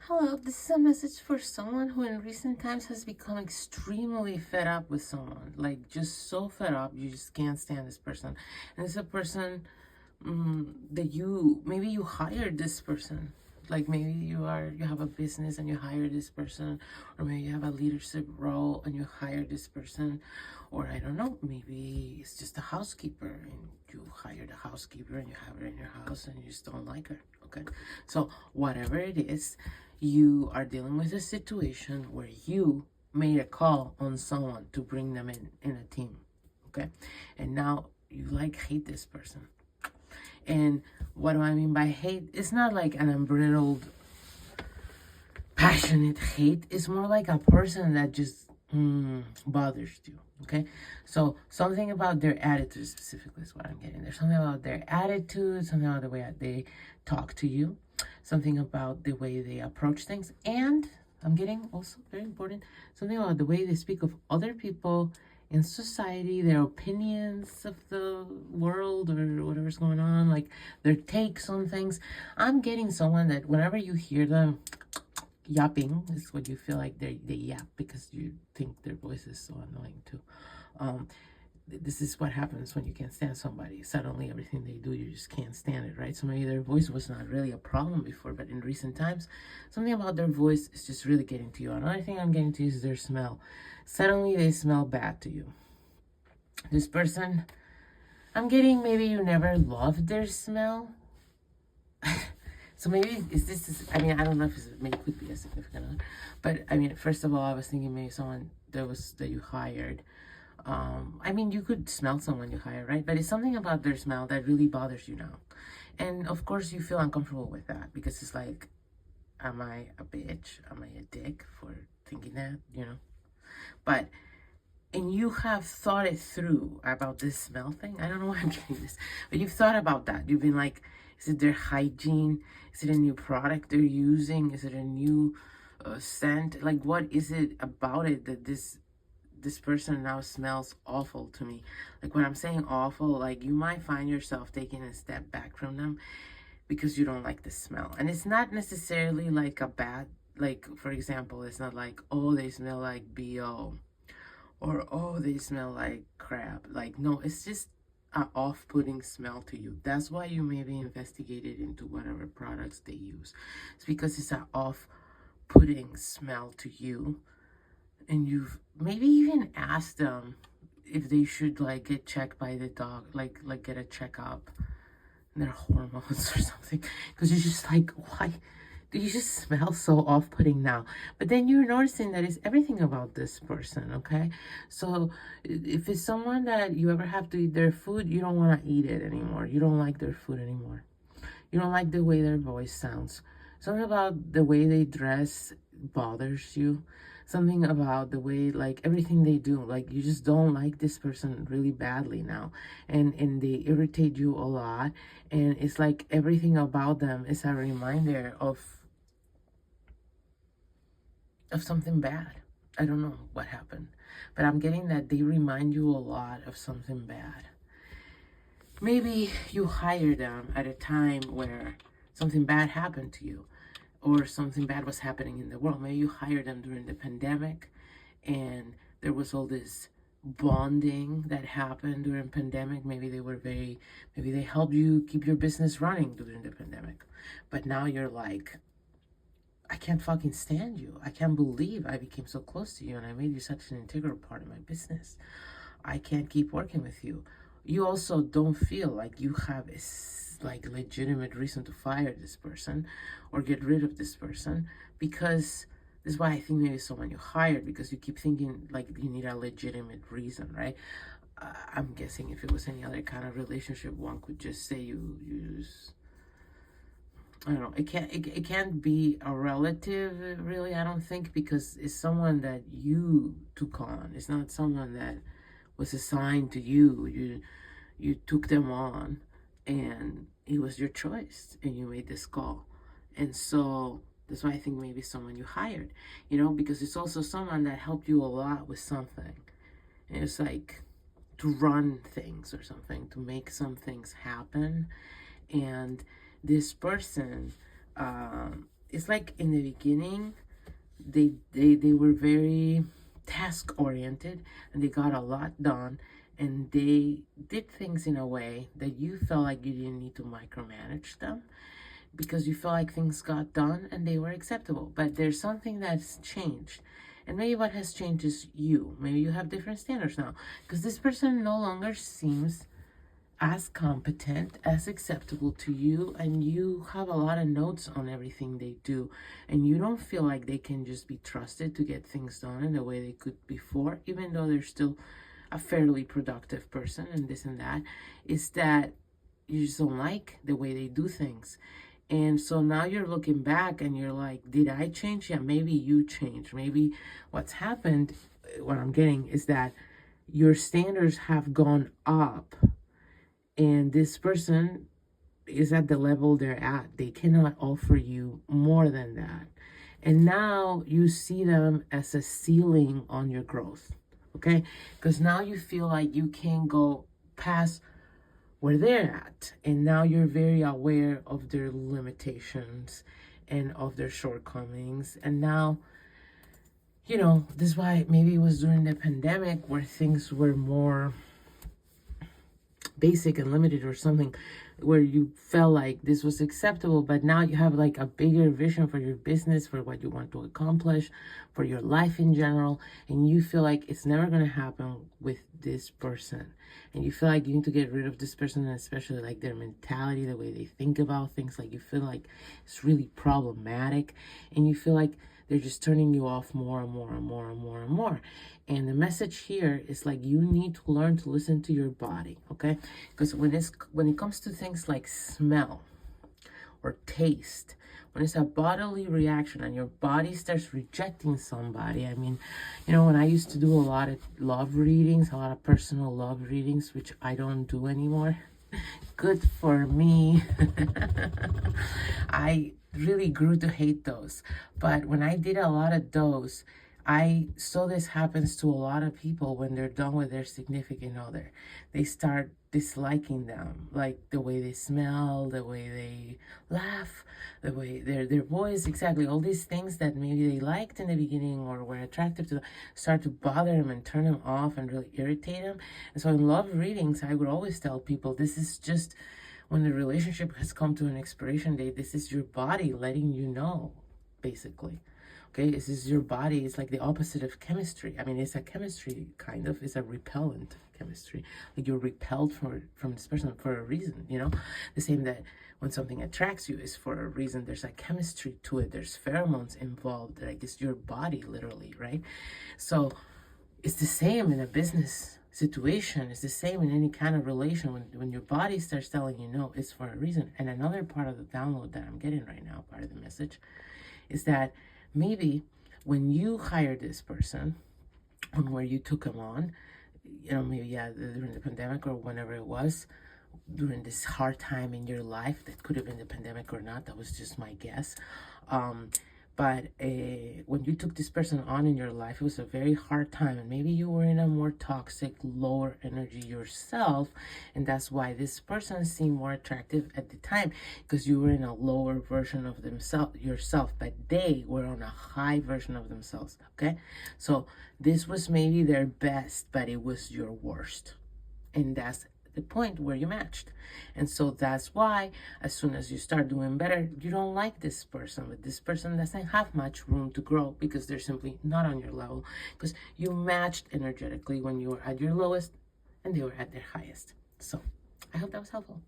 Hello, this is a message for someone who in recent times has become extremely fed up with someone. Like, just so fed up, you just can't stand this person. And it's a person that maybe you hired this person. Like, maybe you have a business and you hire this person, or maybe you have a leadership role and you hire this person, or I don't know, maybe it's just a housekeeper and you hired a housekeeper and you have her in your house and you just don't like her. Okay, so whatever it is, you are dealing with a situation where you made a call on someone to bring them in a team. Okay, and now you like hate this person. And what do I mean by hate? It's not like an unbridled, passionate hate. It's more like a person that just bothers you. Okay, so something about their attitude specifically is what I'm getting. There's something about their attitude, something about the way they talk to you, something about the way they approach things, and I'm getting also very important, something about the way they speak of other people in society, their opinions of the world or whatever's going on, like their takes on things. I'm getting someone that whenever you hear them yapping, is what you feel like they yap because you think their voice is so annoying too. This is what happens when you can't stand somebody. Suddenly everything they do, you just can't stand it, right? So maybe their voice was not really a problem before, but in recent times, something about their voice is just really getting to you. Another thing I'm getting to is their smell. Suddenly they smell bad to you. This person, I'm getting maybe you never loved their smell. So maybe I mean, I don't know if maybe it could be a significant other, but I mean, first of all, I was thinking maybe someone that you hired. I mean, you could smell someone you hire, right? But it's something about their smell that really bothers you now. And of course, you feel uncomfortable with that because it's like, am I a bitch? Am I a dick for thinking that, But, and you have thought it through about this smell thing. I don't know why I'm getting this, but you've thought about that. You've been like, is it their hygiene? Is it a new product they're using? Is it a new scent? Like, what is it about it that this person now smells awful to me? Like, when I'm saying awful, like you might find yourself taking a step back from them because you don't like the smell. And it's not necessarily like a bad, like, for example, it's not like, oh, they smell like BO, or oh, they smell like crap. Like, no, it's just an off-putting smell to you. That's why you maybe investigated into whatever products they use. It's because it's an off-putting smell to you, and you've maybe even asked them if they should like get checked by the dog, like get a checkup, their hormones or something, because you're just like, why do you just smell so off-putting now? But then you're noticing that it's everything about this person. Okay, so if it's someone that you ever have to eat their food, you don't want to eat it anymore. You don't like their food anymore. You don't like the way their voice sounds. Something about the way they dress bothers you. Something about the way, like, everything they do, like, you just don't like this person really badly now. And they irritate you a lot. And it's like everything about them is a reminder of something bad. I don't know what happened, but I'm getting that they remind you a lot of something bad. Maybe you hired them at a time where something bad happened to you, or something bad was happening in the world. Maybe you hired them during the pandemic and there was all this bonding that happened during pandemic. Maybe they helped you keep your business running during the pandemic. But now you're like, I can't fucking stand you. I can't believe I became so close to you and I made you such an integral part of my business. I can't keep working with you. You also don't feel like you have a like legitimate reason to fire this person or get rid of this person, because this is why I think maybe someone you hired, because you keep thinking like you need a legitimate reason, right? I'm guessing if it was any other kind of relationship, one could just say you use, I don't know. It can't be a relative, really, I don't think, because it's someone that you took on. It's not someone that was assigned to you. You took them on, and it was your choice, and you made this call. And so that's why I think maybe someone you hired, because it's also someone that helped you a lot with something. And it's like to run things or something, to make some things happen. And this person it's like in the beginning, they were very task oriented, and they got a lot done, and they did things in a way that you felt like you didn't need to micromanage them, because you felt like things got done and they were acceptable. But there's something that's changed, and maybe what has changed is you. Maybe you have different standards now, because this person no longer seems as competent, as acceptable to you, and you have a lot of notes on everything they do, and you don't feel like they can just be trusted to get things done in the way they could before, even though they're still a fairly productive person and this and that. Is that you just don't like the way they do things. And so now you're looking back and you're like, did I change? Yeah, maybe you changed. Maybe what's happened, what I'm getting is that your standards have gone up, and this person is at the level they're at. They cannot offer you more than that. And now you see them as a ceiling on your growth, okay? Because now you feel like you can't go past where they're at. And now you're very aware of their limitations and of their shortcomings. And now, you know, this is why maybe it was during the pandemic where things were more basic and limited, or something, where you felt like this was acceptable, but now you have like a bigger vision for your business, for what you want to accomplish, for your life in general, and you feel like it's never going to happen with this person, and you feel like you need to get rid of this person, and especially like their mentality, the way they think about things. Like you feel like it's really problematic, and you feel like they're just turning you off more and more and more and more and more. And the message here is like, you need to learn to listen to your body, okay? Because when it comes to things like smell or taste, when it's a bodily reaction and your body starts rejecting somebody, I mean, you know, when I used to do a lot of love readings, a lot of personal love readings, which I don't do anymore, good for me. I really grew to hate those. But when I did a lot of those, I saw this happens to a lot of people when they're done with their significant other. They start disliking them, like the way they smell, the way they laugh, the way their voice, exactly. All these things that maybe they liked in the beginning or were attractive to them start to bother them and turn them off and really irritate them. And so in love readings, I would always tell people, this is just when the relationship has come to an expiration date, this is your body letting you know, basically. Okay, this is your body. It's like the opposite of chemistry. I mean, it's a chemistry, kind of. It's a repellent chemistry. Like you're repelled from this person for a reason, you know? The same that when something attracts you is for a reason. There's a chemistry to it. There's pheromones involved. Like it's your body, literally, right? So it's the same in a business situation. It's the same in any kind of relation. When your body starts telling you no, it's for a reason. And another part of the download that I'm getting right now, part of the message, is that maybe when you hired this person, and where you took him on, you know, maybe during the pandemic or whenever it was, during this hard time in your life, that could have been the pandemic or not, that was just my guess. But when you took this person on in your life, it was a very hard time, and maybe you were in a more toxic, lower energy yourself, and that's why this person seemed more attractive at the time, because you were in a lower version of yourself, but they were on a high version of themselves, okay? So this was maybe their best, but it was your worst, and that's the point where you matched. And so that's why as soon as you start doing better, you don't like this person, but this person doesn't have much room to grow because they're simply not on your level, because you matched energetically when you were at your lowest and they were at their highest. So I hope that was helpful.